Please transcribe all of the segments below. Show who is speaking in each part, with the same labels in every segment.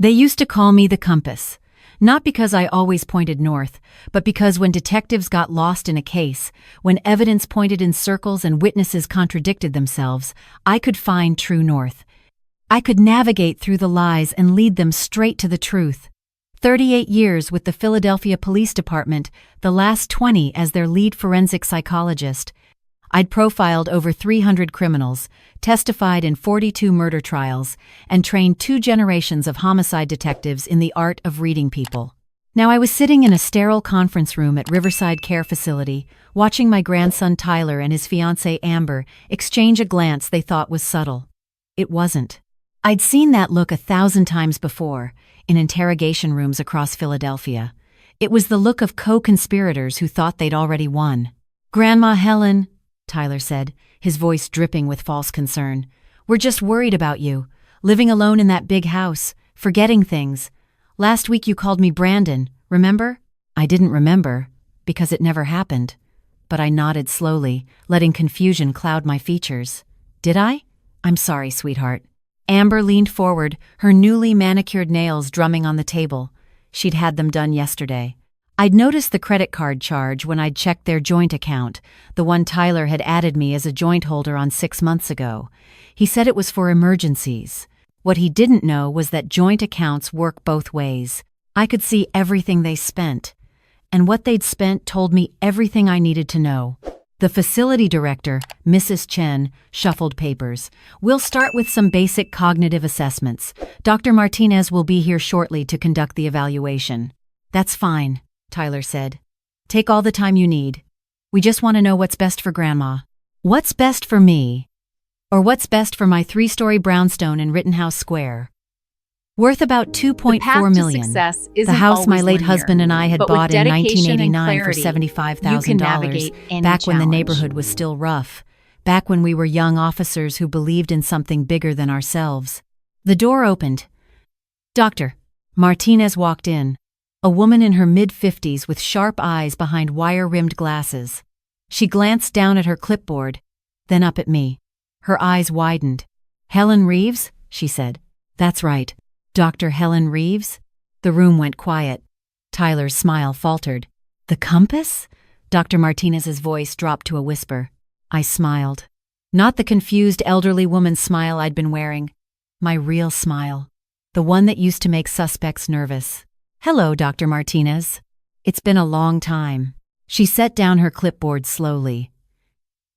Speaker 1: They used to call me the compass. Not because I always pointed north, but because when detectives got lost in a case, when evidence pointed in circles and witnesses contradicted themselves, I could find true north. I could navigate through the lies and lead them straight to the truth. 38 years with the Philadelphia Police Department, the last 20 as their lead forensic psychologist. I'd profiled over 300 criminals, testified in 42 murder trials, and trained 2 generations of homicide detectives in the art of reading people. Now I was sitting in a sterile conference room at Riverside Care Facility, watching my grandson Tyler and his fiancée Amber exchange a glance they thought was subtle. It wasn't. I'd seen that look 1,000 times before, in interrogation rooms across Philadelphia. It was the look of co-conspirators who thought they'd already won. "Grandma Helen," Tyler said, his voice dripping with false concern. "We're just worried about you, living alone in that big house, forgetting things. Last week you called me Brandon, remember?" I didn't remember, because it never happened. But I nodded slowly, letting confusion cloud my features. "Did I? I'm sorry, sweetheart." Amber leaned forward, her newly manicured nails drumming on the table. She'd had them done yesterday. I'd noticed the credit card charge when I'd checked their joint account, the one Tyler had added me as a joint holder on 6 months ago. He said it was for emergencies. What he didn't know was that joint accounts work both ways. I could see everything they spent. And what they'd spent told me everything I needed to know. The facility director, Mrs. Chen, shuffled papers. "We'll start with some basic cognitive assessments. Dr. Martinez will be here shortly to conduct the evaluation." "That's fine," Tyler said. "Take all the time you need. We just want to know what's best for Grandma. What's best for me? Or what's best for my 3-story brownstone in Rittenhouse Square? Worth about $2.4 million. The house my late husband and I had bought in 1989 for $75,000, back when the neighborhood was still rough, back when we were young officers who believed in something bigger than ourselves." The door opened. Dr. Martinez walked in, a woman in her mid-50s with sharp eyes behind wire-rimmed glasses. She glanced down at her clipboard, then up at me. Her eyes widened. "Helen Reeves?" she said. "That's right. Dr. Helen Reeves?" The room went quiet. Tyler's smile faltered. "The compass?" Dr. Martinez's voice dropped to a whisper. I smiled. Not the confused elderly woman's smile I'd been wearing. My real smile. The one that used to make suspects nervous. "Hello, Dr. Martinez. It's been a long time." She set down her clipboard slowly.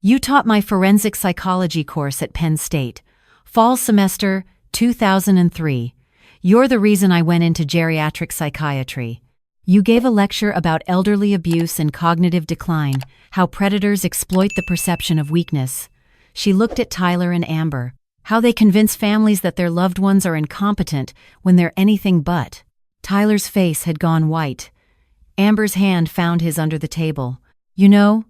Speaker 1: "You taught my forensic psychology course at Penn State. Fall semester 2003. You're the reason I went into geriatric psychiatry. You gave a lecture about elderly abuse and cognitive decline, how predators exploit the perception of weakness." She looked at Tyler and Amber, how they convince families that their loved ones are incompetent when they're anything but. Tyler's face had gone white. Amber's hand found his under the table. "You know,"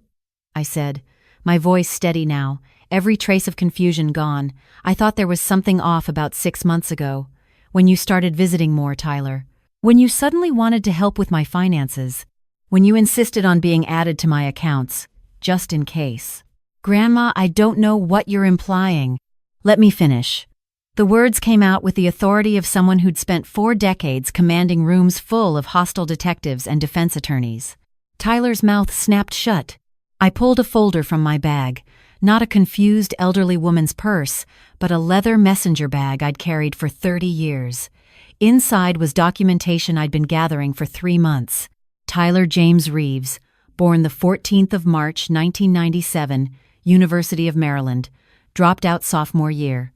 Speaker 1: I said, my voice steady now, every trace of confusion gone, "I thought there was something off about 6 months ago. When you started visiting more, Tyler. When you suddenly wanted to help with my finances. When you insisted on being added to my accounts, just in case." "Grandma, I don't know what you're implying." "Let me finish." The words came out with the authority of someone who'd spent 4 decades commanding rooms full of hostile detectives and defense attorneys. Tyler's mouth snapped shut. I pulled a folder from my bag, not a confused elderly woman's purse, but a leather messenger bag I'd carried for 30 years. Inside was documentation I'd been gathering for 3 months. Tyler James Reeves, born the 14th of March, 1997, University of Maryland, dropped out sophomore year.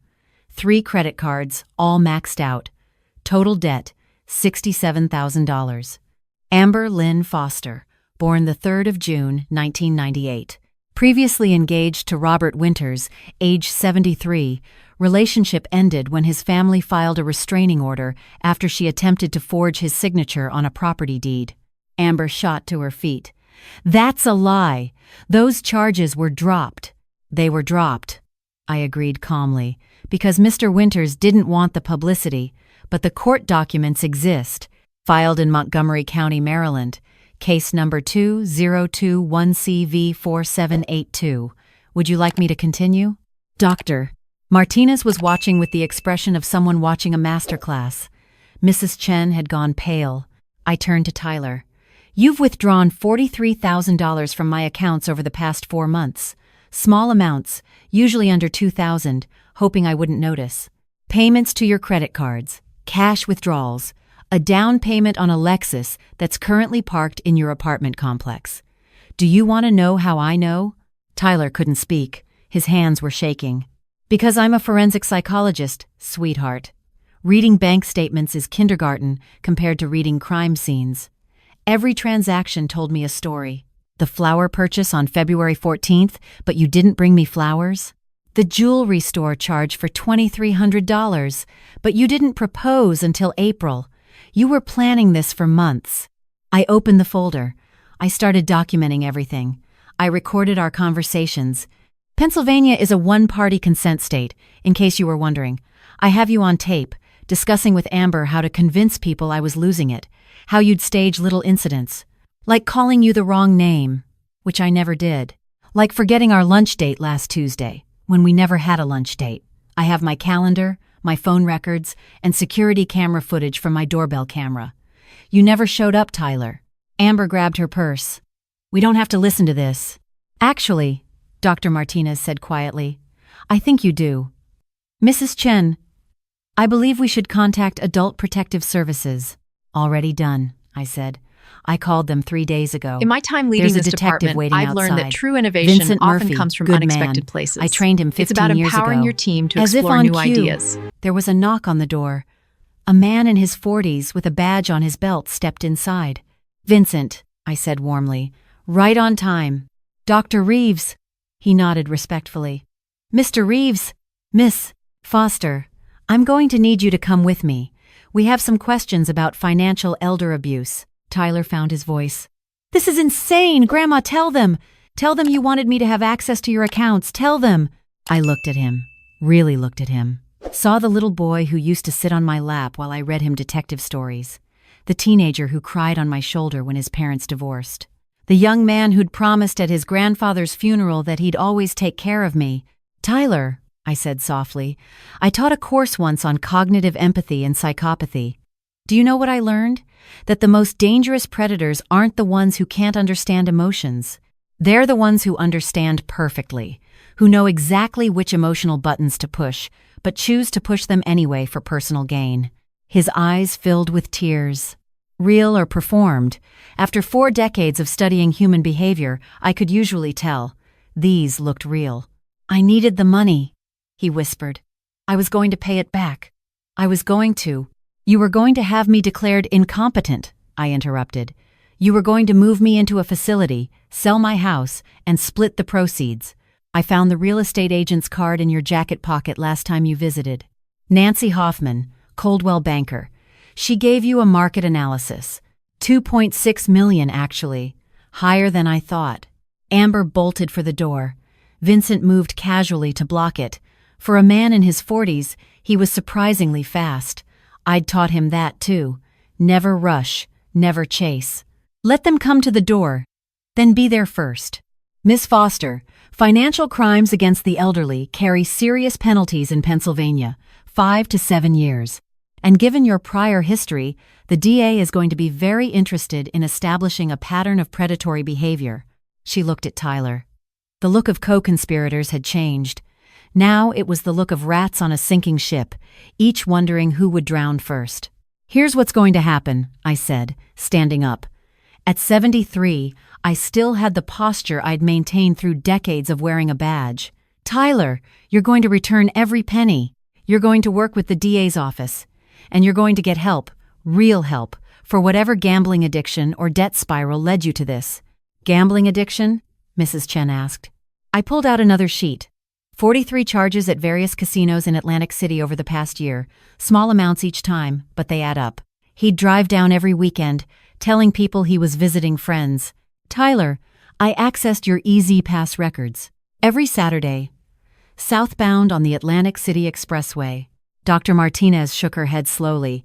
Speaker 1: 3 credit cards, all maxed out. Total debt, $67,000. Amber Lynn Foster, born the 3rd of June, 1998. Previously engaged to Robert Winters, age 73, relationship ended when his family filed a restraining order after she attempted to forge his signature on a property deed. Amber shot to her feet. "That's a lie. Those charges were dropped." "They were dropped," I agreed calmly, because Mr. Winters didn't want the publicity, but the court documents exist, filed in Montgomery County, Maryland. Case number 2021CV4782. Would you like me to continue? Dr. Martinez was watching with the expression of someone watching a masterclass. Mrs. Chen had gone pale. I turned to Tyler. "You've withdrawn $43,000 from my accounts over the past 4 months. Small amounts, usually under $2,000, hoping I wouldn't notice. Payments to your credit cards, cash withdrawals, a down payment on a Lexus that's currently parked in your apartment complex. Do you want to know how I know?" Tyler couldn't speak. His hands were shaking. "Because I'm a forensic psychologist, sweetheart. Reading bank statements is kindergarten compared to reading crime scenes. Every transaction told me a story. The flower purchase on February 14th, but you didn't bring me flowers? The jewelry store charge for $2,300, but you didn't propose until April. You were planning this for months." I opened the folder. I started documenting everything. I recorded our conversations. Pennsylvania is a one-party consent state, in case you were wondering. I have you on tape, discussing with Amber how to convince people I was losing it, how you'd stage little incidents, like calling you the wrong name, which I never did, like forgetting our lunch date last Tuesday, when we never had a lunch date. I have my calendar, my phone records, and security camera footage from my doorbell camera. You never showed up, Tyler. Amber grabbed her purse. "We don't have to listen to this." "Actually," Dr. Martinez said quietly, "I think you do. Mrs. Chen, I believe we should contact Adult Protective Services." "Already done," I said. "I called them 3 days ago.
Speaker 2: In my time leading
Speaker 1: There's a
Speaker 2: this
Speaker 1: detective
Speaker 2: department,
Speaker 1: waiting
Speaker 2: I've learned that
Speaker 1: outside.
Speaker 2: true innovation
Speaker 1: Vincent
Speaker 2: often
Speaker 1: Murphy,
Speaker 2: comes from
Speaker 1: good
Speaker 2: unexpected
Speaker 1: man.
Speaker 2: places.
Speaker 1: I trained him 15
Speaker 2: It's about
Speaker 1: years
Speaker 2: empowering
Speaker 1: ago.
Speaker 2: your team to
Speaker 1: As if
Speaker 2: explore
Speaker 1: on
Speaker 2: new
Speaker 1: cue,
Speaker 2: ideas.
Speaker 1: There was a knock on the door. A man in his 40s with a badge on his belt stepped inside. "Vincent," I said warmly. "Right on time." "Dr. Reeves." He nodded respectfully. "Mr. Reeves, Miss Foster, I'm going to need you to come with me. We have some questions about financial elder abuse." Tyler found his voice. "This is insane! Grandma, tell them! Tell them you wanted me to have access to your accounts. Tell them!" I looked at him, really looked at him. Saw the little boy who used to sit on my lap while I read him detective stories. The teenager who cried on my shoulder when his parents divorced. The young man who'd promised at his grandfather's funeral that he'd always take care of me. "Tyler," I said softly, "I taught a course once on cognitive empathy and psychopathy. Do you know what I learned? That the most dangerous predators aren't the ones who can't understand emotions. They're the ones who understand perfectly, who know exactly which emotional buttons to push, but choose to push them anyway for personal gain." His eyes filled with tears. Real or performed? After 4 decades of studying human behavior, I could usually tell. These looked real. "I needed the money," he whispered. "I was going to pay it back. I was going to." "You were going to have me declared incompetent," I interrupted. "You were going to move me into a facility, sell my house, and split the proceeds. I found the real estate agent's card in your jacket pocket last time you visited. Nancy Hoffman, Coldwell banker. She gave you a market analysis. 2.6 million, actually. Higher than I thought." Amber bolted for the door. Vincent moved casually to block it. For a man in his 40s, he was surprisingly fast. I'd taught him that, too. Never rush, never chase. Let them come to the door, then be there first. "Miss Foster, financial crimes against the elderly carry serious penalties in Pennsylvania, 5 to 7 years. And given your prior history, the DA is going to be very interested in establishing a pattern of predatory behavior." She looked at Tyler. The look of co-conspirators had changed. Now it was the look of rats on a sinking ship, each wondering who would drown first. "Here's what's going to happen," I said, standing up. At 73, I still had the posture I'd maintained through decades of wearing a badge. "Tyler, you're going to return every penny. You're going to work with the DA's office. And you're going to get help, real help, for whatever gambling addiction or debt spiral led you to this." "Gambling addiction?" Mrs. Chen asked. I pulled out another sheet. 43 charges at various casinos in Atlantic City over the past year. Small amounts each time, but they add up. He'd drive down every weekend, telling people he was visiting friends. "Tyler, I accessed your EZ Pass records. Every Saturday. Southbound on the Atlantic City Expressway." Dr. Martinez shook her head slowly.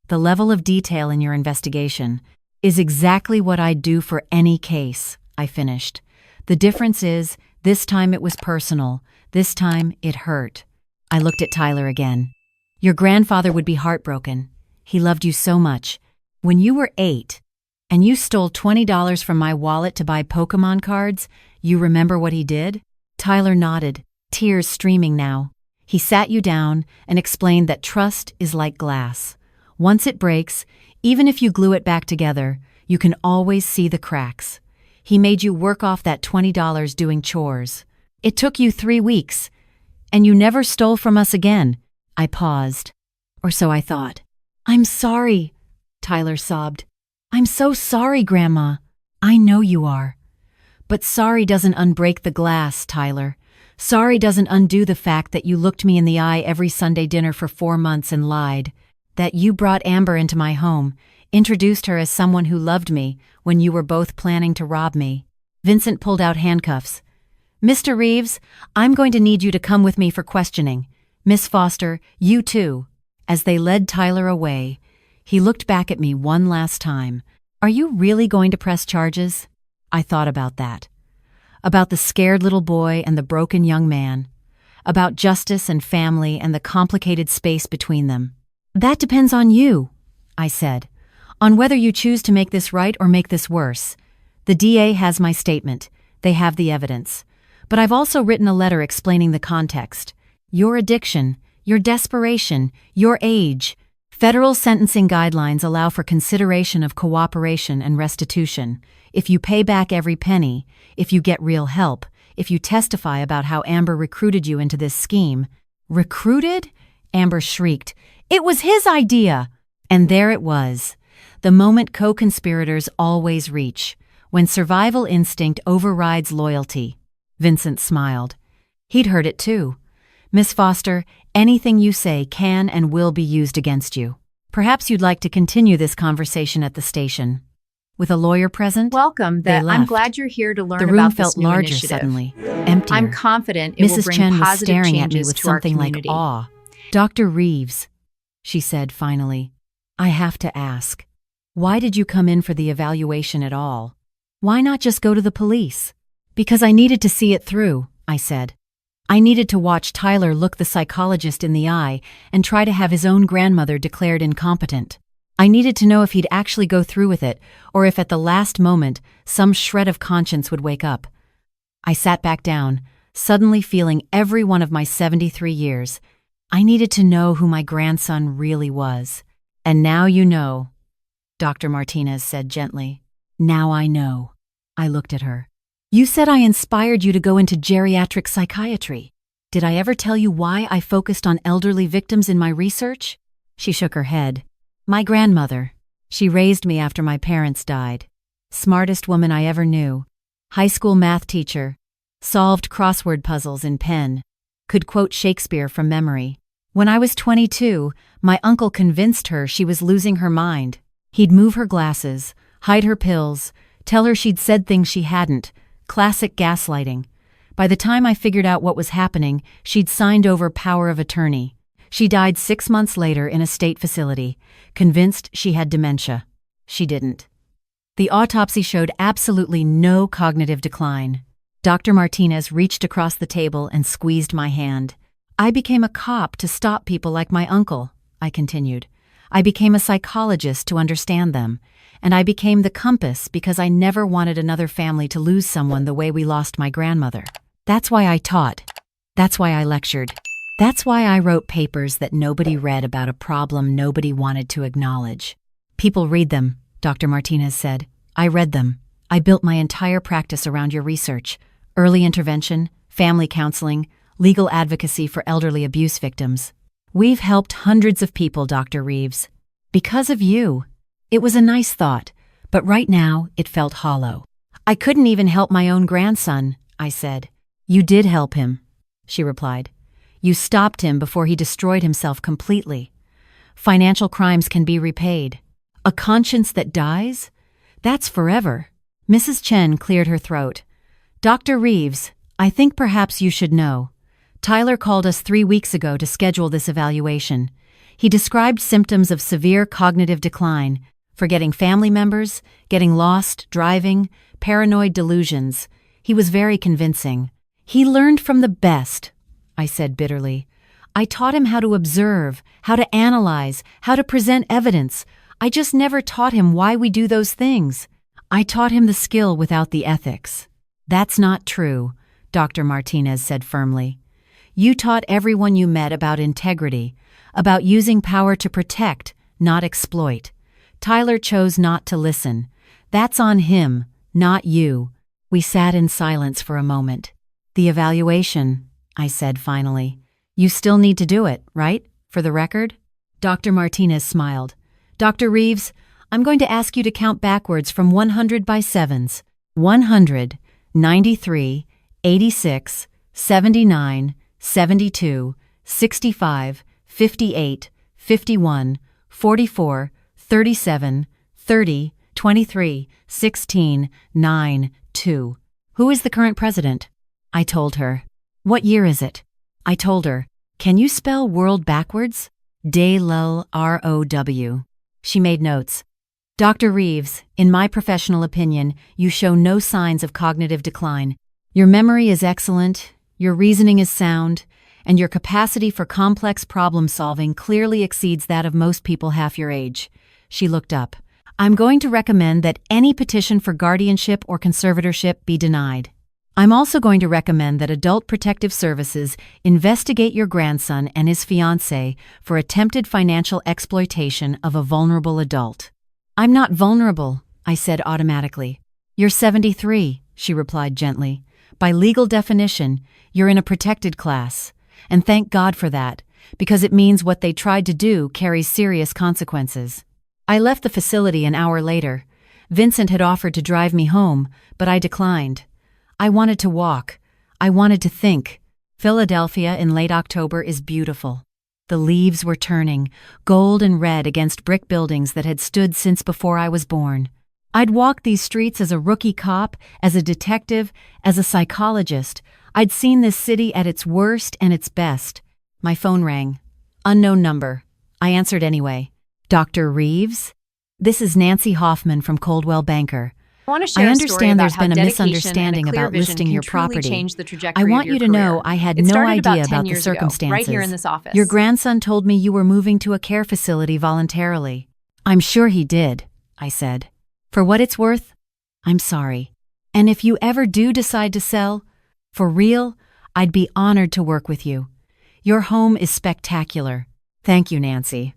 Speaker 1: "The level of detail in your investigation is exactly what I'd do for any case," I finished. "The difference is, this time it was personal. This time it hurt." I looked at Tyler again. "Your grandfather would be heartbroken. He loved you so much. When you were 8, and you stole $20 from my wallet to buy Pokemon cards, you remember what he did? Tyler nodded, tears streaming now. He sat you down and explained that trust is like glass. Once it breaks, even if you glue it back together, you can always see the cracks. He made you work off that $20 doing chores. It took you 3 weeks, and you never stole from us again. I paused. Or so I thought. I'm sorry, Tyler sobbed. I'm so sorry, Grandma. I know you are. But sorry doesn't unbreak the glass, Tyler. Sorry doesn't undo the fact that you looked me in the eye every Sunday dinner for 4 months and lied. That you brought Amber into my home, introduced her as someone who loved me when you were both planning to rob me. Vincent pulled out handcuffs. Mr. Reeves, I'm going to need you to come with me for questioning. Miss Foster, you too. As they led Tyler away, he looked back at me one last time. Are you really going to press charges? I thought about that. About the scared little boy and the broken young man. About justice and family and the complicated space between them. That depends on you, I said. On whether you choose to make this right or make this worse. The DA has my statement. They have the evidence. But I've also written a letter explaining the context. Your addiction, your desperation, your age. Federal sentencing guidelines allow for consideration of cooperation and restitution. If you pay back every penny, if you get real help, if you testify about how Amber recruited you into this scheme. Recruited? Amber shrieked. It was his idea! And there it was. The moment co-conspirators always reach. When survival instinct overrides loyalty. Vincent smiled. He'd heard it too. Miss Foster, anything you say can and will be used against you. Perhaps you'd like to continue this conversation at the station. With a lawyer present,
Speaker 2: Welcome.
Speaker 1: they left.
Speaker 2: I'm glad you're here to learn
Speaker 1: The room
Speaker 2: about
Speaker 1: felt
Speaker 2: this new
Speaker 1: larger
Speaker 2: initiative.
Speaker 1: suddenly, emptier.
Speaker 2: I'm confident it will
Speaker 1: Mrs.
Speaker 2: bring
Speaker 1: Chen was
Speaker 2: positive
Speaker 1: staring at me
Speaker 2: changes
Speaker 1: with
Speaker 2: to our
Speaker 1: something like
Speaker 2: community.
Speaker 1: awe. Dr. Reeves, she said finally, I have to ask. Why did you come in for the evaluation at all? Why not just go to the police? Because I needed to see it through, I said. I needed to watch Tyler look the psychologist in the eye and try to have his own grandmother declared incompetent. I needed to know if he'd actually go through with it, or if at the last moment some shred of conscience would wake up. I sat back down, suddenly feeling every one of my 73 years. I needed to know who my grandson really was. And now you know, Dr. Martinez said gently. Now I know. I looked at her. You said I inspired you to go into geriatric psychiatry. Did I ever tell you why I focused on elderly victims in my research? She shook her head. My grandmother. She raised me after my parents died. Smartest woman I ever knew. High school math teacher. Solved crossword puzzles in pen. Could quote Shakespeare from memory. When I was 22, my uncle convinced her she was losing her mind. He'd move her glasses, hide her pills, tell her she'd said things she hadn't. Classic gaslighting. By the time I figured out what was happening, she'd signed over power of attorney. She died 6 months later in a state facility, convinced she had dementia. She didn't. The autopsy showed absolutely no cognitive decline. Dr. Martinez reached across the table and squeezed my hand. I became a cop to stop people like my uncle, I continued. I became a psychologist to understand them. And I became the compass because I never wanted another family to lose someone the way we lost my grandmother. That's why I taught. That's why I lectured. That's why I wrote papers that nobody read about a problem nobody wanted to acknowledge. People read them, Dr. Martinez said. I read them. I built my entire practice around your research. Early intervention, family counseling, legal advocacy for elderly abuse victims. We've helped hundreds of people, Dr. Reeves. Because of you. It was a nice thought, but right now it felt hollow. I couldn't even help my own grandson, I said. You did help him, she replied. You stopped him before he destroyed himself completely. Financial crimes can be repaid. A conscience that dies? That's forever. Mrs. Chen cleared her throat. Dr. Reeves, I think perhaps you should know. Tyler called us 3 weeks ago to schedule this evaluation. He described symptoms of severe cognitive decline, forgetting family members, getting lost, driving, paranoid delusions. He was very convincing. He learned from the best, I said bitterly. I taught him how to observe, how to analyze, how to present evidence. I just never taught him why we do those things. I taught him the skill without the ethics. That's not true, Dr. Martinez said firmly. You taught everyone you met about integrity, about using power to protect, not exploit. Tyler chose not to listen. That's on him, not you. We sat in silence for a moment. The evaluation, I said finally. You still need to do it, right? For the record? Dr. Martinez smiled. Dr. Reeves, I'm going to ask you to count backwards from 100 by sevens. 100, 93, 86, 79, 72, 65, 58, 51, 44, 37, 30, 23, 16, 9, 2. Who is the current president? I told her. What year is it? I told her. Can you spell world backwards? Day-Low, R-O-W. She made notes. Dr. Reeves, in my professional opinion, you show no signs of cognitive decline. Your memory is excellent, your reasoning is sound, and your capacity for complex problem-solving clearly exceeds that of most people half your age. She looked up. I'm going to recommend that any petition for guardianship or conservatorship be denied. I'm also going to recommend that Adult Protective Services investigate your grandson and his fiancée for attempted financial exploitation of a vulnerable adult. I'm not vulnerable, I said automatically. You're 73, she replied gently. By legal definition, you're in a protected class. And thank God for that, because it means what they tried to do carries serious consequences. I left the facility an hour later. Vincent had offered to drive me home, but I declined. I wanted to walk. I wanted to think. Philadelphia in late October is beautiful. The leaves were turning, gold and red against brick buildings that had stood since before I was born. I'd walked these streets as a rookie cop, as a detective, as a psychologist. I'd seen this city at its worst and its best. My phone rang. Unknown number. I answered anyway. Dr. Reeves? This is Nancy Hoffman from Coldwell Banker.
Speaker 2: I want to share
Speaker 1: I
Speaker 2: a story
Speaker 1: understand
Speaker 2: about
Speaker 1: there's
Speaker 2: how
Speaker 1: been a
Speaker 2: dedication
Speaker 1: misunderstanding
Speaker 2: and a clear
Speaker 1: about
Speaker 2: vision
Speaker 1: listing
Speaker 2: can
Speaker 1: your
Speaker 2: truly
Speaker 1: property.
Speaker 2: change the trajectory
Speaker 1: I want
Speaker 2: of your
Speaker 1: you to
Speaker 2: career.
Speaker 1: know I had
Speaker 2: It
Speaker 1: no
Speaker 2: started about
Speaker 1: idea
Speaker 2: 10
Speaker 1: about the
Speaker 2: years ago,
Speaker 1: circumstances.
Speaker 2: right here in this office.
Speaker 1: Your grandson told me you were moving to a care facility voluntarily. I'm sure he did, I said. For what it's worth, I'm sorry. And if you ever do decide to sell, for real, I'd be honored to work with you. Your home is spectacular. Thank you, Nancy.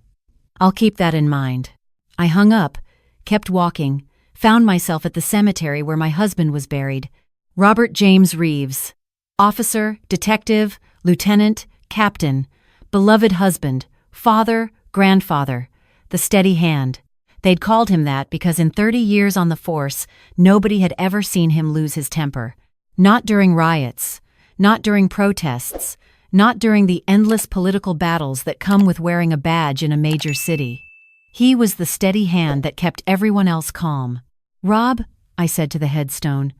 Speaker 1: I'll keep that in mind. I hung up, kept walking, found myself at the cemetery where my husband was buried. Robert James Reeves. Officer, detective, lieutenant, captain, beloved husband, father, grandfather, the steady hand. They'd called him that because in 30 years on the force, nobody had ever seen him lose his temper. Not during riots, not during protests, not during the endless political battles that come with wearing a badge in a major city. He was the steady hand that kept everyone else calm. Rob, I said to the headstone,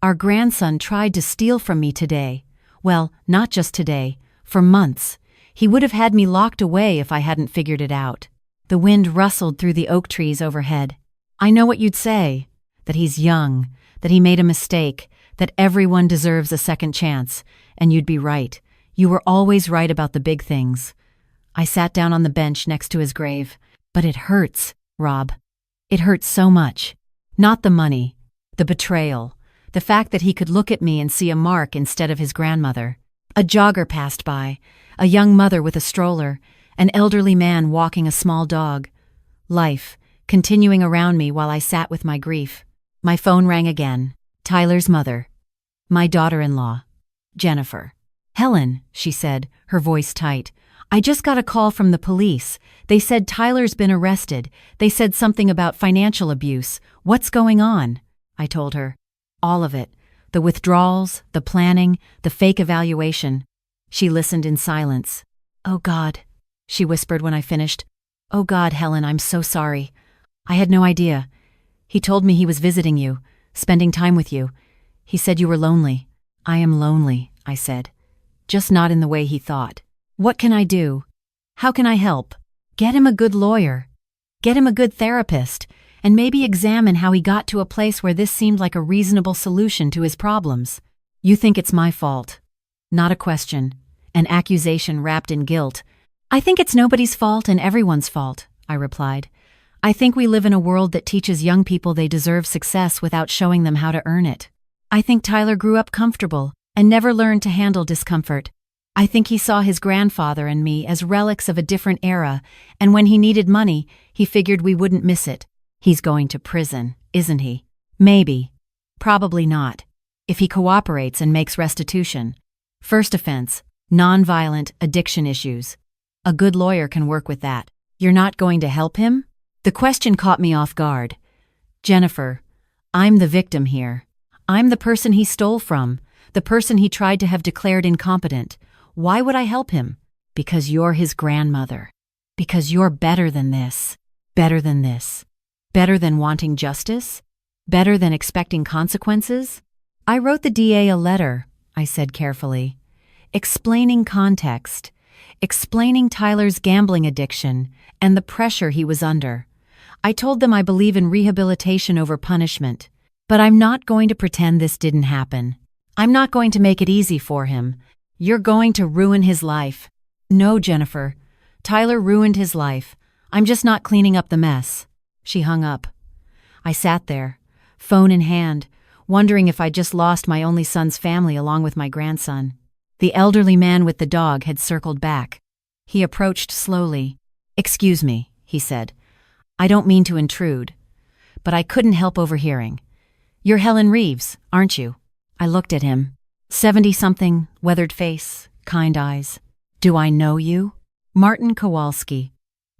Speaker 1: our grandson tried to steal from me today. Well, not just today, for months. He would have had me locked away if I hadn't figured it out. The wind rustled through the oak trees overhead. I know what you'd say, that he's young, that he made a mistake, that everyone deserves a second chance, and you'd be right. You were always right about the big things. I sat down on the bench next to his grave. But it hurts, Rob. It hurts so much. Not the money, the betrayal, the fact that he could look at me and see a mark instead of his grandmother. A jogger passed by, a young mother with a stroller, an elderly man walking a small dog. Life, continuing around me while I sat with my grief. My phone rang again. Tyler's mother. My daughter-in-law. Jennifer. Helen, she said, her voice tight. I just got a call from the police. They said Tyler's been arrested. They said something about financial abuse. What's going on? I told her. All of it. The withdrawals, the planning, the fake evaluation. She listened in silence. Oh God, she whispered when I finished. Oh God, Helen, I'm so sorry. I had no idea. He told me he was visiting you, spending time with you. He said you were lonely. I am lonely, I said. Just not in the way he thought. What can I do? How can I help? Get him a good lawyer. Get him a good therapist, and maybe examine how he got to a place where this seemed like a reasonable solution to his problems. You think it's my fault. Not a question. an accusation wrapped in guilt. "I think it's nobody's fault and everyone's fault," I replied. "I think we live in a world that teaches young people they deserve success without showing them how to earn it. I think Tyler grew up comfortable and never learned to handle discomfort. I think he saw his grandfather and me as relics of a different era, and when he needed money, he figured we wouldn't miss it. He's going to prison, isn't he? Maybe. Probably not. If he cooperates and makes restitution. First offense, nonviolent addiction issues. A good lawyer can work with that. You're not going to help him?" The question caught me off guard. "Jennifer, I'm the victim here. I'm the person he stole from, the person he tried to have declared incompetent. Why would I help him? Because you're his grandmother. Because you're better than this. Better than this. Better than wanting justice? Better than expecting consequences?" "I wrote the DA a letter," I said carefully, explaining context, explaining Tyler's gambling addiction and the pressure he was under. I told them I believe in rehabilitation over punishment, but I'm not going to pretend this didn't happen. I'm not going to make it easy for him. You're going to ruin his life. No, Jennifer. Tyler ruined his life. I'm just not cleaning up the mess." She hung up. I sat there, phone in hand, wondering if I'd just lost my only son's family along with my grandson. The elderly man with the dog had circled back. He approached slowly. "Excuse me," he said. "I don't mean to intrude, but I couldn't help overhearing. You're Helen Reeves, aren't you?" I looked at him. 70-something, weathered face, kind eyes. "Do I know you?" "Martin Kowalski.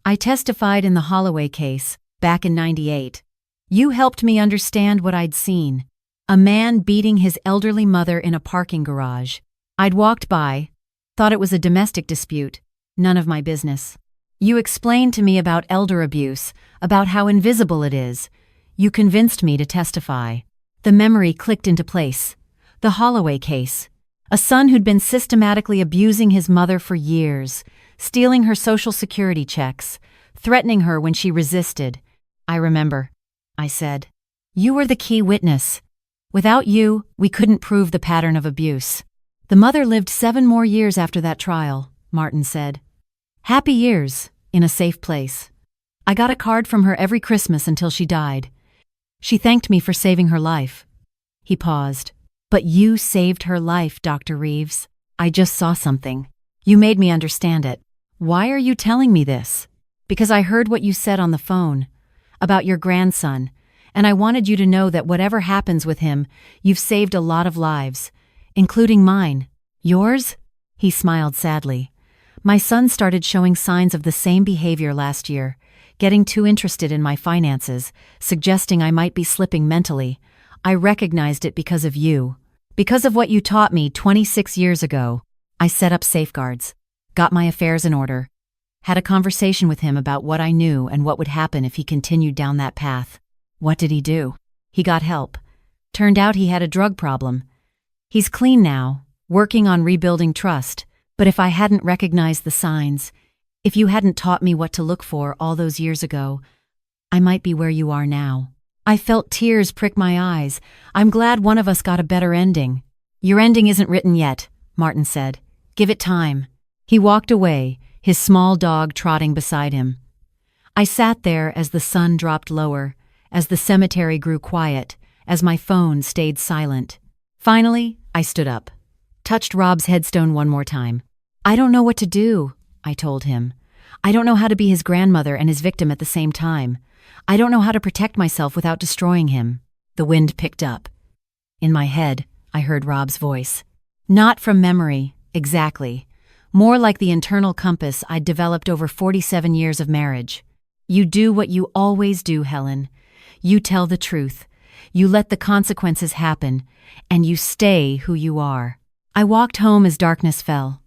Speaker 1: I testified in the Holloway case, back in '98. You helped me understand what I'd seen. A man beating his elderly mother in a parking garage. I'd walked by, thought it was a domestic dispute. None of my business. You explained to me about elder abuse, about how invisible it is. You convinced me to testify." The memory clicked into place. The Holloway case. A son who'd been systematically abusing his mother for years, stealing her Social Security checks, threatening her when she resisted. "I remember," I said. "You were the key witness. Without you, we couldn't prove the pattern of abuse." "The mother lived 7 more years after that trial," Martin said. "Happy years, in a safe place. I got a card from her every Christmas until she died. She thanked me for saving her life." He paused. "But you saved her life, Dr. Reeves. I just saw something. You made me understand it. Why are you telling me this?" "Because I heard what you said on the phone, about your grandson, and I wanted you to know that whatever happens with him, you've saved a lot of lives, including mine." "Yours?" He smiled sadly. "My son started showing signs of the same behavior last year, getting too interested in my finances, suggesting I might be slipping mentally. I recognized it because of you. Because of what you taught me 26 years ago. I set up safeguards, got my affairs in order, had a conversation with him about what I knew and what would happen if he continued down that path." "What did he do?" "He got help. Turned out he had a drug problem. He's clean now, working on rebuilding trust. But if I hadn't recognized the signs, if you hadn't taught me what to look for all those years ago, I might be where you are now." I felt tears prick my eyes. "I'm glad one of us got a better ending." "Your ending isn't written yet," Martin said. "Give it time." He walked away, his small dog trotting beside him. I sat there as the sun dropped lower, as the cemetery grew quiet, as my phone stayed silent. Finally, I stood up, touched Rob's headstone one more time. "I don't know what to do," I told him. "I don't know how to be his grandmother and his victim at the same time. I don't know how to protect myself without destroying him." The wind picked up. In my head, I heard Rob's voice. Not from memory, exactly. More like the internal compass I'd developed over 47 years of marriage. "You do what you always do, Helen. You tell the truth. You let the consequences happen, and you stay who you are." I walked home as darkness fell.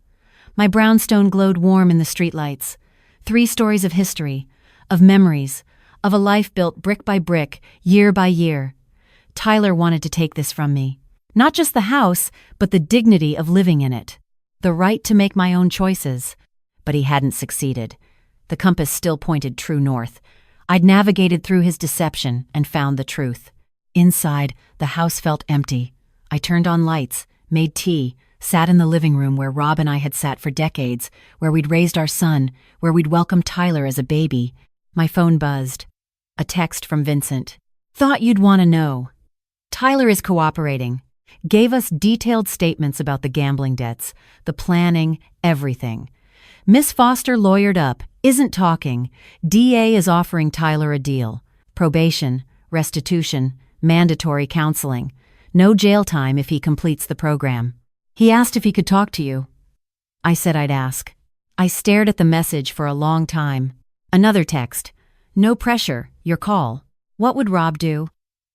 Speaker 1: My brownstone glowed warm in the streetlights. 3 stories of history, of memories, of a life built brick by brick, year by year. Tyler wanted to take this from me. Not just the house, but the dignity of living in it. The right to make my own choices. But he hadn't succeeded. The compass still pointed true north. I'd navigated through his deception and found the truth. Inside, the house felt empty. I turned on lights, made tea, Sat in the living room where Rob and I had sat for decades, where we'd raised our son, where we'd welcomed Tyler as a baby. My phone buzzed. A text from Vincent. Thought you'd want to know. Tyler is cooperating. Gave us detailed statements about the gambling debts, the planning, everything. Miss Foster lawyered up, isn't talking. DA is offering Tyler a deal. Probation, restitution, mandatory counseling. No jail time if he completes the program. He asked if he could talk to you. I said I'd ask. I stared at the message for a long time. Another text. No pressure, your call. What would Rob do?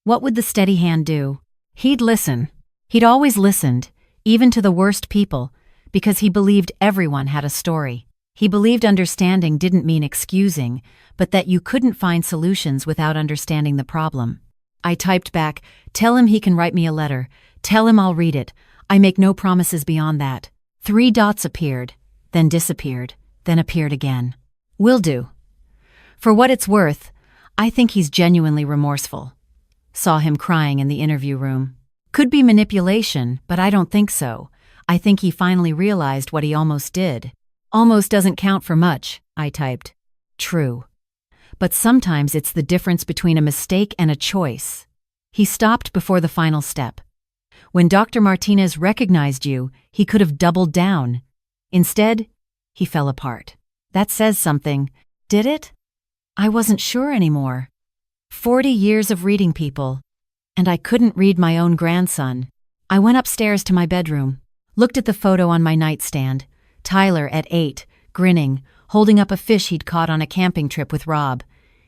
Speaker 1: What would the steady hand do? He'd listen. He'd always listened, even to the worst people, because he believed everyone had a story. He believed understanding didn't mean excusing, but that you couldn't find solutions without understanding the problem. I typed back, tell him he can write me a letter. Tell him I'll read it. I make no promises beyond that. 3 dots appeared, then disappeared, then appeared again. Will do. For what it's worth, I think he's genuinely remorseful. Saw him crying in the interview room. Could be manipulation, but I don't think so. I think he finally realized what he almost did. Almost doesn't count for much, I typed. True. But sometimes it's the difference between a mistake and a choice. He stopped before the final step. When Dr. Martinez recognized you, he could have doubled down. Instead, he fell apart. That says something. Did it? I wasn't sure anymore. 40 years of reading people. And I couldn't read my own grandson. I went upstairs to my bedroom, looked at the photo on my nightstand. Tyler at 8, grinning, holding up a fish he'd caught on a camping trip with Rob.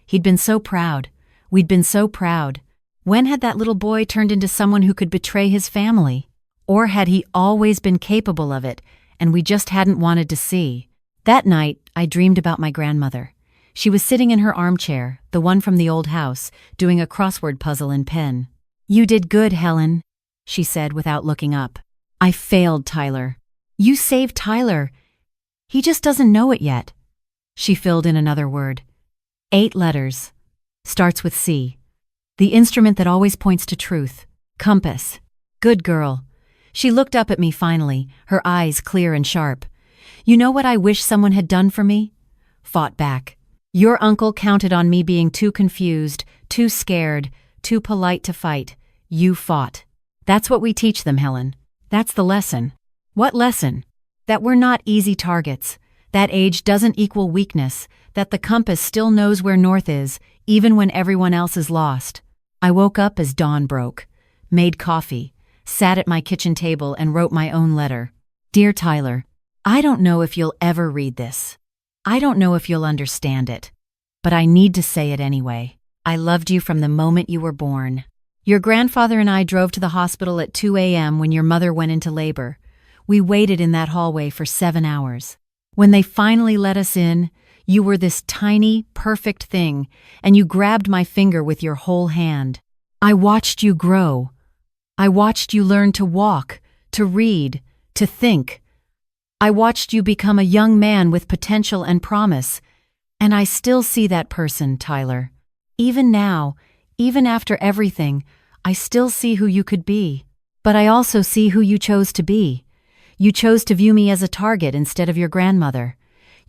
Speaker 1: He'd been so proud. We'd been so proud. When had that little boy turned into someone who could betray his family? Or had he always been capable of it, and we just hadn't wanted to see? That night, I dreamed about my grandmother. She was sitting in her armchair, the one from the old house, doing a crossword puzzle in pen. You did good, Helen, she said without looking up. I failed, Tyler. You saved Tyler. He just doesn't know it yet. She filled in another word. 8 letters. Starts with C. The instrument that always points to truth. Compass. Good girl. She looked up at me finally, her eyes clear and sharp. You know what I wish someone had done for me? Fought back. Your uncle counted on me being too confused, too scared, too polite to fight. You fought. That's what we teach them, Helen. That's the lesson. What lesson? That we're not easy targets. That age doesn't equal weakness. That the compass still knows where north is, even when everyone else is lost. I woke up as dawn broke, made coffee, sat at my kitchen table and wrote my own letter. Dear Tyler, I don't know if you'll ever read this. I don't know if you'll understand it. But I need to say it anyway. I loved you from the moment you were born. Your grandfather and I drove to the hospital at 2 a.m. when your mother went into labor. We waited in that hallway for 7 hours. When they finally let us in, you were this tiny, perfect thing, and you grabbed my finger with your whole hand. I watched you grow. I watched you learn to walk, to read, to think. I watched you become a young man with potential and promise, and I still see that person, Tyler. Even now, even after everything, I still see who you could be. But I also see who you chose to be. You chose to view me as a target instead of your grandmother.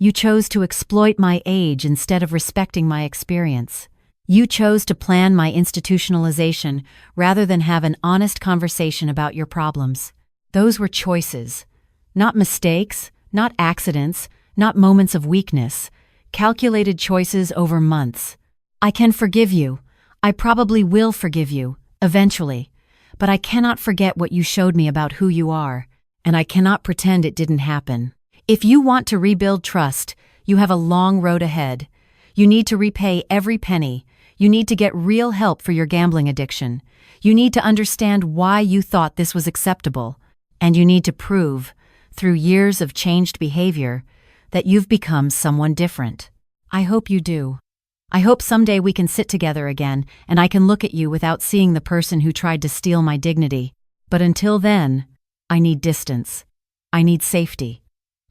Speaker 1: You chose to exploit my age instead of respecting my experience. You chose to plan my institutionalization rather than have an honest conversation about your problems. Those were choices. Not mistakes, not accidents, not moments of weakness. Calculated choices over months. I can forgive you. I probably will forgive you, eventually. But I cannot forget what you showed me about who you are, and I cannot pretend it didn't happen. If you want to rebuild trust, you have a long road ahead. You need to repay every penny. You need to get real help for your gambling addiction. You need to understand why you thought this was acceptable. And you need to prove, through years of changed behavior, that you've become someone different. I hope you do. I hope someday we can sit together again and I can look at you without seeing the person who tried to steal my dignity. But until then, I need distance. I need safety.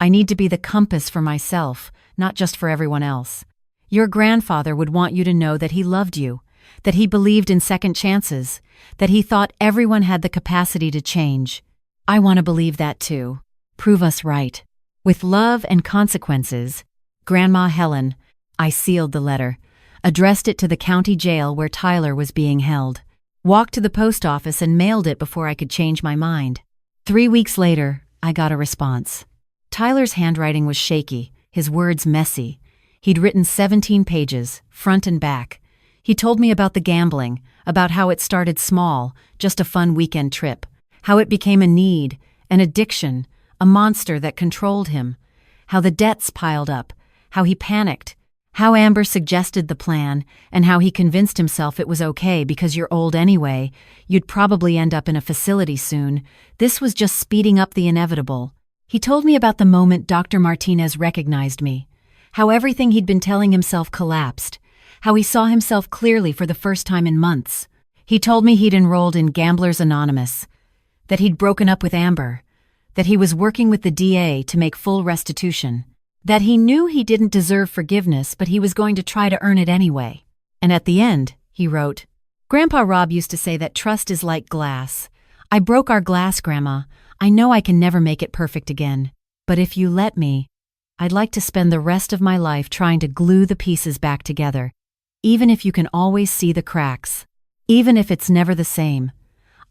Speaker 1: I need to be the compass for myself, not just for everyone else. Your grandfather would want you to know that he loved you, that he believed in second chances, that he thought everyone had the capacity to change. I want to believe that too. Prove us right. With love and consequences, Grandma Helen, I sealed the letter, addressed it to the county jail where Tyler was being held, walked to the post office and mailed it before I could change my mind. 3 weeks later, I got a response. Tyler's handwriting was shaky, his words messy. He'd written 17 pages, front and back. He told me about the gambling, about how it started small, just a fun weekend trip, how it became a need, an addiction, a monster that controlled him, how the debts piled up, how he panicked, how Amber suggested the plan, and how he convinced himself it was okay because you're old anyway, you'd probably end up in a facility soon. This was just speeding up the inevitable. He told me about the moment Dr. Martinez recognized me, how everything he'd been telling himself collapsed, how he saw himself clearly for the first time in months. He told me he'd enrolled in Gamblers Anonymous, that he'd broken up with Amber, that he was working with the DA to make full restitution, that he knew he didn't deserve forgiveness but he was going to try to earn it anyway. And at the end, he wrote, "Grandpa Rob used to say that trust is like glass. I broke our glass, Grandma. I know I can never make it perfect again. But if you let me, I'd like to spend the rest of my life trying to glue the pieces back together, even if you can always see the cracks, even if it's never the same.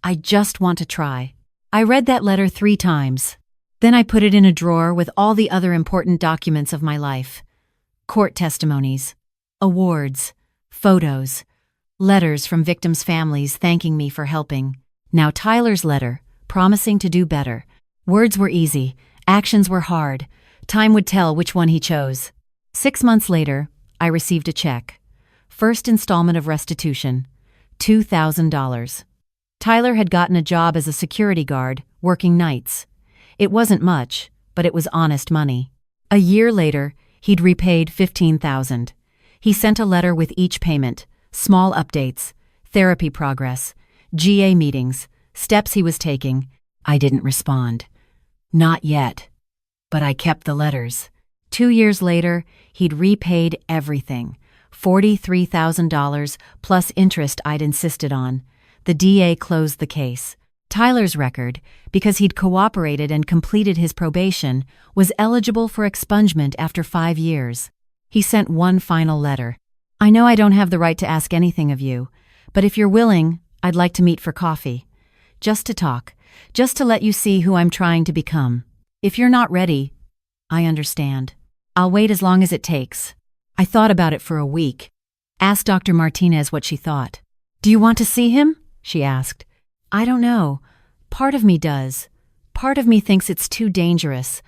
Speaker 1: I just want to try." I read that letter 3 times. Then I put it in a drawer with all the other important documents of my life. Court testimonies, awards, photos, letters from victims' families thanking me for helping. Now Tyler's letter, promising to do better. Words were easy, actions were hard. Time would tell which one he chose. 6 months later, I received a check. First installment of restitution, $2,000. Tyler had gotten a job as a security guard, working nights. It wasn't much, but it was honest money. A year later, he'd repaid $15,000. He sent a letter with each payment, small updates, therapy progress, GA meetings, steps he was taking. I didn't respond. Not yet. But I kept the letters. 2 years later, he'd repaid everything, $43,000 plus interest I'd insisted on. The DA closed the case. Tyler's record, because he'd cooperated and completed his probation, was eligible for expungement after 5 years. He sent one final letter. "I know I don't have the right to ask anything of you, but if you're willing, I'd like to meet for coffee. Just to talk, just to let you see who I'm trying to become. If you're not ready, I understand. I'll wait as long as it takes." I thought about it for a week. Asked Dr. Martinez what she thought. "Do you want to see him?" she asked. "I don't know. Part of me does. Part of me thinks it's too dangerous,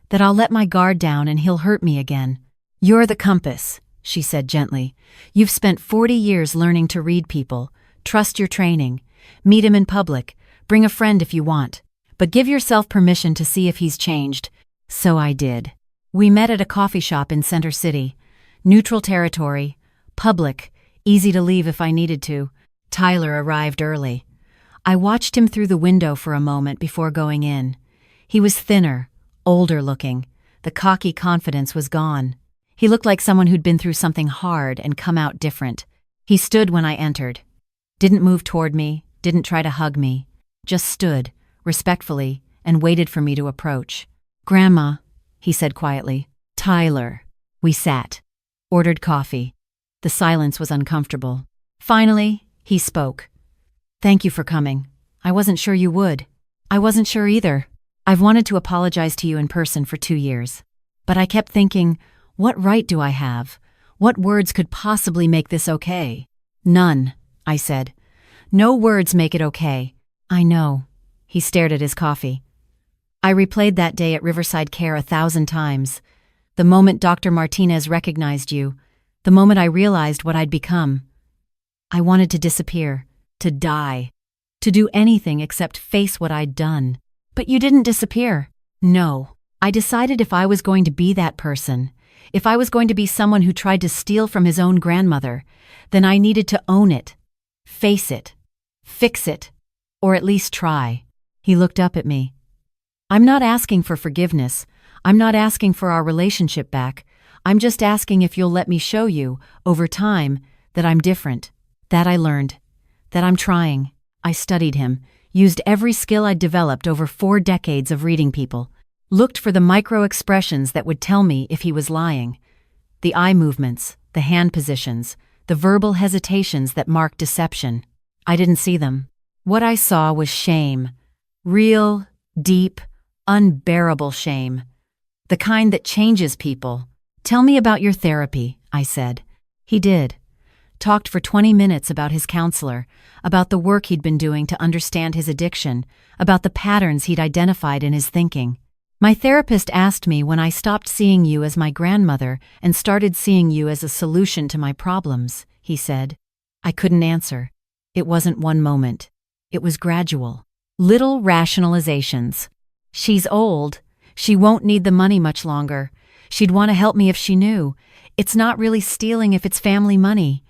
Speaker 1: that I'll let my guard down and he'll hurt me again." "You're the compass," she said gently. "You've spent 40 years learning to read people. Trust your training. Meet him in public. Bring a friend if you want. But give yourself permission to see if he's changed." So I did. We met at a coffee shop in Center City. Neutral territory. Public. Easy to leave if I needed to. Tyler arrived early. I watched him through the window for a moment before going in. He was thinner, older looking. The cocky confidence was gone. He looked like someone who'd been through something hard and come out different. He stood when I entered. Didn't move toward me, didn't try to hug me. Just stood, respectfully, and waited for me to approach. "Grandma," he said quietly. "Tyler." We sat. Ordered coffee. The silence was uncomfortable. Finally, he spoke. "Thank you for coming. I wasn't sure you would." "I wasn't sure either. I've wanted to apologize to you in person for 2 years. But I kept thinking, what right do I have? What words could possibly make this okay?" "None," I said. "No words make it okay." "I know." He stared at his coffee. I replayed that day at Riverside Care 1,000 times. The moment Dr. Martinez recognized you. The moment I realized what I'd become. I wanted to disappear. To die. To do anything except face what I'd done. But you didn't disappear. No. I decided if I was going to be that person, if I was going to be someone who tried to steal from his own grandmother, then I needed to own it. Face it. Fix it. Or at least try. He looked up at me. "I'm not asking for forgiveness. I'm not asking for our relationship back. I'm just asking if you'll let me show you, over time, that I'm different. That I learned. That I'm trying." I studied him. used every skill I'd developed over 4 decades of reading people, looked for the micro-expressions that would tell me if he was lying. The eye movements, the hand positions, the verbal hesitations that marked deception. I didn't see them. What I saw was shame. Real, deep, unbearable shame. The kind that changes people. "Tell me about your therapy," I said. He did. Talked for 20 minutes about his counselor, about the work he'd been doing to understand his addiction, about the patterns he'd identified in his thinking. "My therapist asked me when I stopped seeing you as my grandmother and started seeing you as a solution to my problems," he said. I couldn't answer. It wasn't one moment. It was gradual. Little rationalizations. "She's old. She won't need the money much longer. She'd want to help me if she knew. It's not really stealing if it's family money."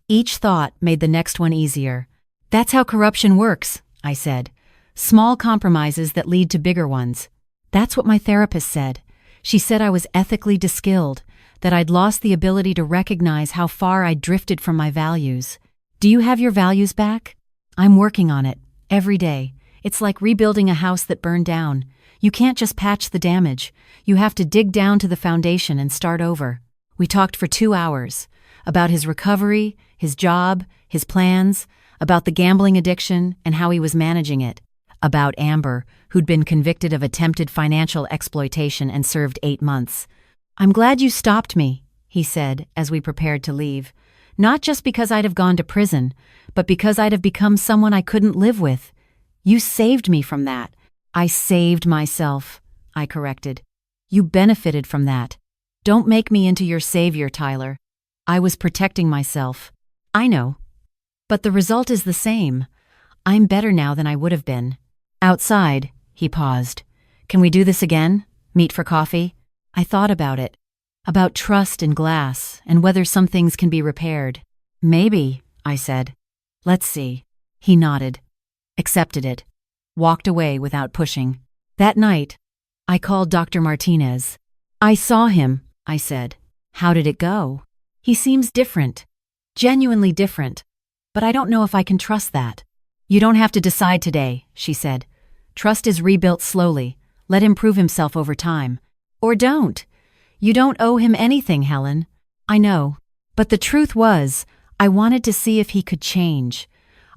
Speaker 1: Each thought made the next one easier. "That's how corruption works," I said. "Small compromises that lead to bigger ones." That's what my therapist said. She said I was ethically deskilled, that I'd lost the ability to recognize how far I'd drifted from my values. "Do you have your values back?" "I'm working on it, every day. It's like rebuilding a house that burned down. You can't just patch the damage. You have to dig down to the foundation and start over." We talked for 2 hours. About his recovery, his job, his plans, about the gambling addiction and how he was managing it, about Amber, who'd been convicted of attempted financial exploitation and served 8 months. "I'm glad you stopped me," he said as we prepared to leave. "Not just because I'd have gone to prison, but because I'd have become someone I couldn't live with. You saved me from that." "I saved myself," I corrected. "You benefited from that. Don't make me into your savior, Tyler. I was protecting myself." "I know. But the result is the same. I'm better now than I would have been." "Outside," he paused. "Can we do this again? Meet for coffee?" I thought about it. About trust in glass, and whether some things can be repaired. "Maybe," I said. "Let's see." He nodded. Accepted it. Walked away without pushing. That night, I called Dr. Martinez. "I saw him," I said. "How did it go?" "He seems different. Genuinely different. But I don't know if I can trust that." "You don't have to decide today," she said. "Trust is rebuilt slowly. Let him prove himself over time. Or don't. You don't owe him anything, Helen." "I know. But the truth was, I wanted to see if he could change.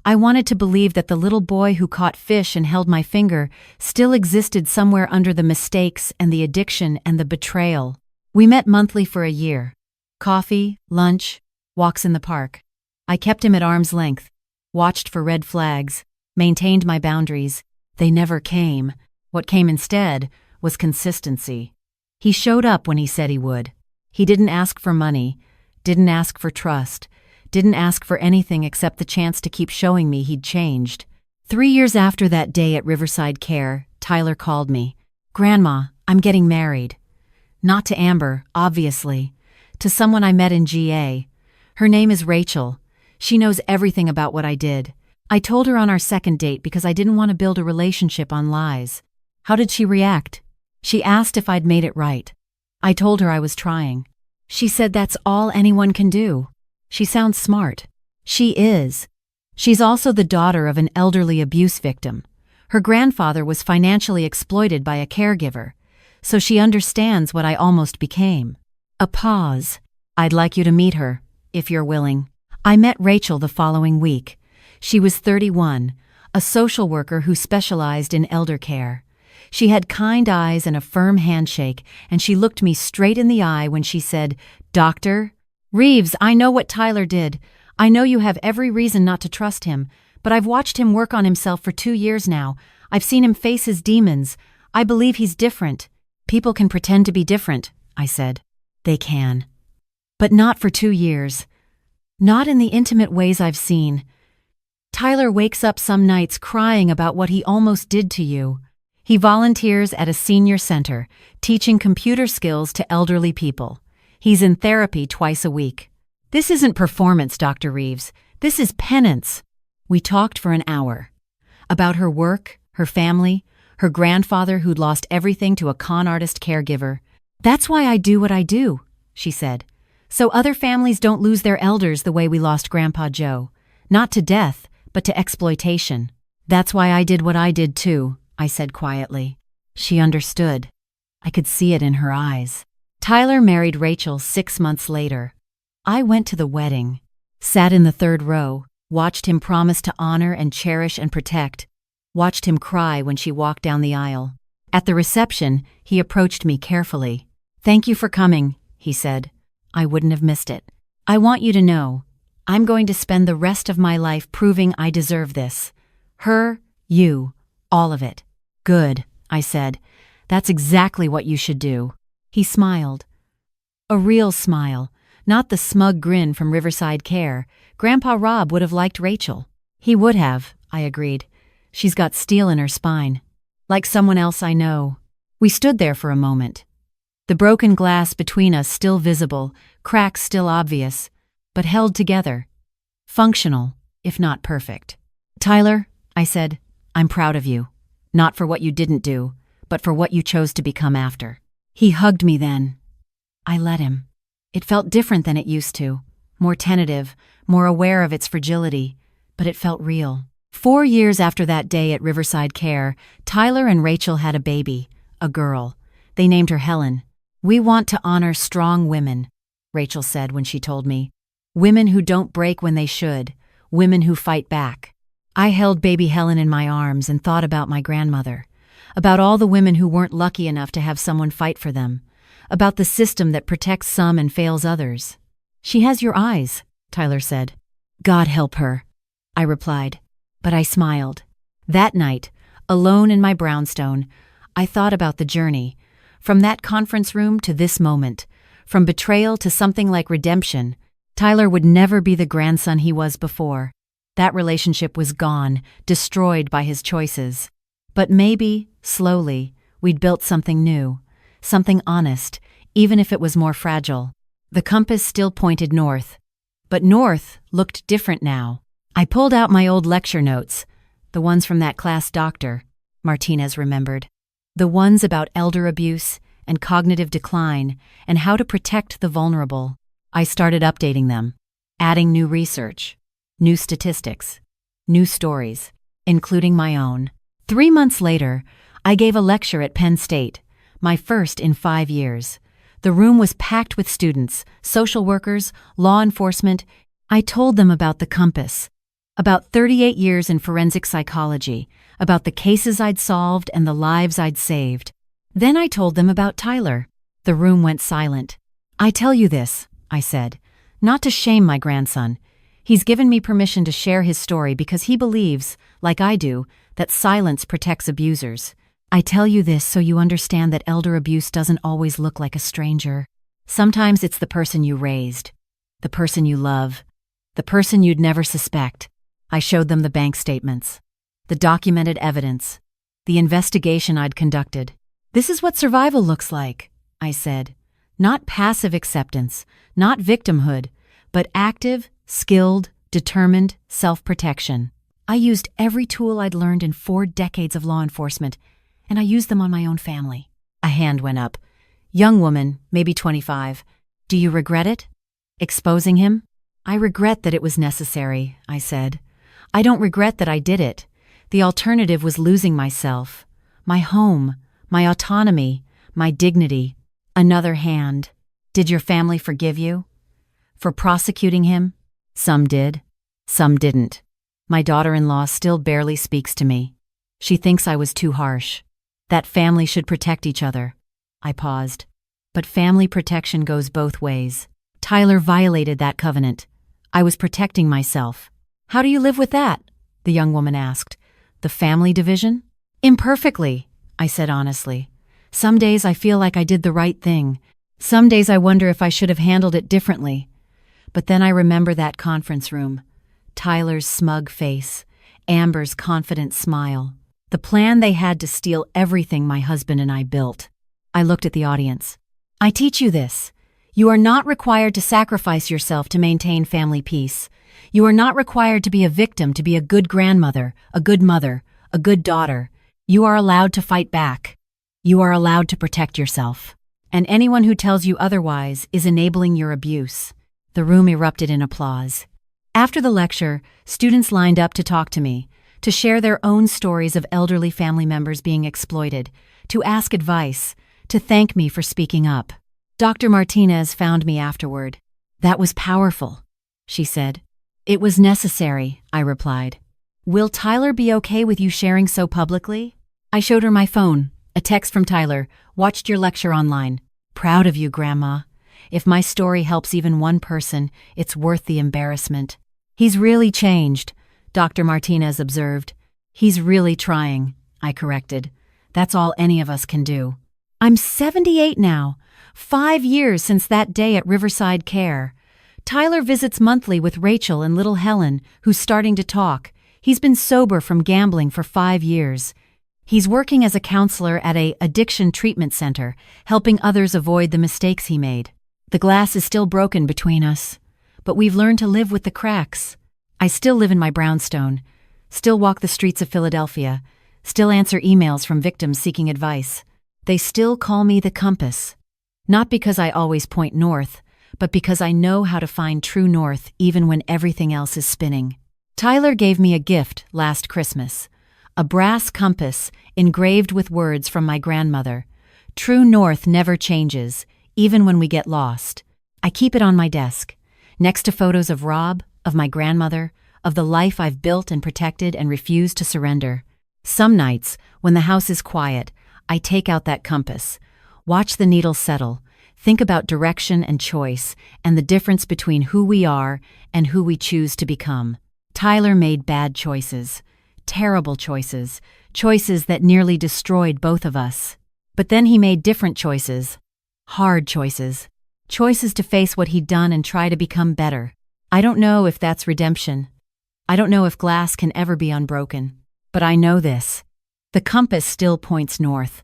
Speaker 1: I wanted to believe that the little boy who caught fish and held my finger still existed somewhere under the mistakes and the addiction and the betrayal." We met monthly for a year. Coffee, lunch, walks in the park. I kept him at arm's length, watched for red flags, maintained my boundaries. They never came. What came instead was consistency. He showed up when he said he would. He didn't ask for money, didn't ask for trust, didn't ask for anything except the chance to keep showing me he'd changed. 3 years after that day at Riverside Care, Tyler called me. "Grandma, I'm getting married." Not to Amber, obviously. To someone I met in GA. Her name is Rachel. She knows everything about what I did. I told her on our second date because I didn't want to build a relationship on lies. How did she react? She asked if I'd made it right. I told her I was trying. She said that's all anyone can do. She sounds smart. She is. She's also the daughter of an elderly abuse victim. Her grandfather was financially exploited by a caregiver, so she understands what I almost became. A pause. "I'd like you to meet her, if you're willing." I met Rachel the following week. She was 31, a social worker who specialized in elder care. She had kind eyes and a firm handshake, and she looked me straight in the eye when she said, "Dr. Reeves, I know what Tyler did. I know you have every reason not to trust him, but I've watched him work on himself for 2 years now. I've seen him face his demons. I believe he's different." "People can pretend to be different," I said. "They can. But not for 2 years. Not in the intimate ways I've seen. Tyler wakes up some nights crying about what he almost did to you. He volunteers at a senior center, teaching computer skills to elderly people. He's in therapy twice a week. This isn't performance, Dr. Reeves. This is penance." We talked for an hour. About her work, her family, her grandfather who'd lost everything to a con artist caregiver. "That's why I do what I do," she said. "So other families don't lose their elders the way we lost Grandpa Joe. Not to death, but to exploitation." That's why I did what I did too, I said quietly. She understood. I could see it in her eyes. Tyler married Rachel 6 months later. I went to the wedding, sat in the third row, watched him promise to honor and cherish and protect, watched him cry when she walked down the aisle. At the reception, he approached me carefully. "Thank you for coming," he said. "I wouldn't have missed it. I want you to know, I'm going to spend the rest of my life proving I deserve this. Her, you, all of it." "Good," I said. "That's exactly what you should do." He smiled. A real smile, not the smug grin from Riverside Care. Grandpa Rob would have liked Rachel. He would have, I agreed. She's got steel in her spine. Like someone else I know. We stood there for a moment. The broken glass between us still visible, cracks still obvious, but held together. Functional, if not perfect. "Tyler," I said, "I'm proud of you. Not for what you didn't do, but for what you chose to become after." He hugged me then. I let him. It felt different than it used to. More tentative, more aware of its fragility, but it felt real. 4 years after that day at Riverside Care, Tyler and Rachel had a baby, a girl. They named her Helen. "We want to honor strong women," Rachel said when she told me. "Women who don't break when they should, women who fight back." I held baby Helen in my arms and thought about my grandmother, about all the women who weren't lucky enough to have someone fight for them, about the system that protects some and fails others. "She has your eyes," Tyler said. "God help her," I replied, but I smiled. That night, alone in my brownstone, I thought about the journey, from that conference room to this moment, from betrayal to something like redemption. Tyler would never be the grandson he was before. That relationship was gone, destroyed by his choices. But maybe, slowly, we'd built something new, something honest, even if it was more fragile. The compass still pointed north, but north looked different now. I pulled out my old lecture notes, the ones from that class doctor, Martinez remembered. The ones about elder abuse and cognitive decline and how to protect the vulnerable. I started updating them, adding new research, new statistics, new stories, including my own. 3 months later, I gave a lecture at Penn State, my first in 5 years. The room was packed with students, social workers, law enforcement. I told them about the compass, about 38 years in forensic psychology, about the cases I'd solved and the lives I'd saved. Then I told them about Tyler. The room went silent. "I tell you this," I said, "not to shame my grandson. He's given me permission to share his story because he believes, like I do, that silence protects abusers. I tell you this so you understand that elder abuse doesn't always look like a stranger. Sometimes it's the person you raised, the person you love, the person you'd never suspect." I showed them the bank statements, the documented evidence, the investigation I'd conducted. "This is what survival looks like," I said. "Not passive acceptance, not victimhood, but active, skilled, determined self-protection." I used every tool I'd learned in 4 decades of law enforcement, and I used them on my own family. A hand went up. "Young woman, maybe 25. Do you regret it? Exposing him?" "I regret that it was necessary," I said. "I don't regret that I did it. The alternative was losing myself, my home, my autonomy, my dignity." Another hand. "Did your family forgive you? For prosecuting him?" "Some did. Some didn't. My daughter-in-law still barely speaks to me. She thinks I was too harsh. That family should protect each other." I paused. "But family protection goes both ways. Tyler violated that covenant. I was protecting myself." "How do you live with that?" the young woman asked. "The family division?" "Imperfectly," I said honestly. "Some days I feel like I did the right thing. Some days I wonder if I should have handled it differently. But then I remember that conference room, Tyler's smug face, Amber's confident smile, the plan they had to steal everything my husband and I built." I looked at the audience. "I teach you this. You are not required to sacrifice yourself to maintain family peace. You are not required to be a victim to be a good grandmother, a good mother, a good daughter. You are allowed to fight back. You are allowed to protect yourself. And anyone who tells you otherwise is enabling your abuse." The room erupted in applause. After the lecture, students lined up to talk to me. to share their own stories of elderly family members being exploited, to ask advice, to thank me for speaking up. Dr. Martinez found me afterward. "That was powerful," she said. "It was necessary," I replied. "Will Tyler be okay with you sharing so publicly?" I showed her my phone, a text from Tyler, "Watched your lecture online. Proud of you, Grandma. If my story helps even one person, it's worth the embarrassment." "He's really changed," Dr. Martinez observed. "He's really trying," I corrected. "That's all any of us can do." I'm 78 now, 5 years since that day at Riverside Care. Tyler visits monthly with Rachel and little Helen, who's starting to talk. He's been sober from gambling for 5 years. He's working as a counselor at a addiction treatment center, helping others avoid the mistakes he made. The glass is still broken between us, but we've learned to live with the cracks. I still live in my brownstone, still walk the streets of Philadelphia, still answer emails from victims seeking advice. They still call me the compass. Not because I always point north, but because I know how to find true north even when everything else is spinning. Tyler gave me a gift last Christmas, a brass compass engraved with words from my grandmother. True north never changes, even when we get lost. I keep it on my desk, next to photos of Rob, of my grandmother, of the life I've built and protected and refused to surrender. Some nights, when the house is quiet, I take out that compass, watch the needle settle, think about direction and choice, and the difference between who we are and who we choose to become. Tyler made bad choices, terrible choices, choices that nearly destroyed both of us. But then he made different choices, hard choices, choices to face what he'd done and try to become better. I don't know if that's redemption. I don't know if glass can ever be unbroken. But I know this. The compass still points north.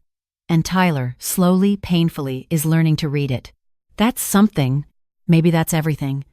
Speaker 1: And Tyler, slowly, painfully, is learning to read it. That's something. Maybe that's everything.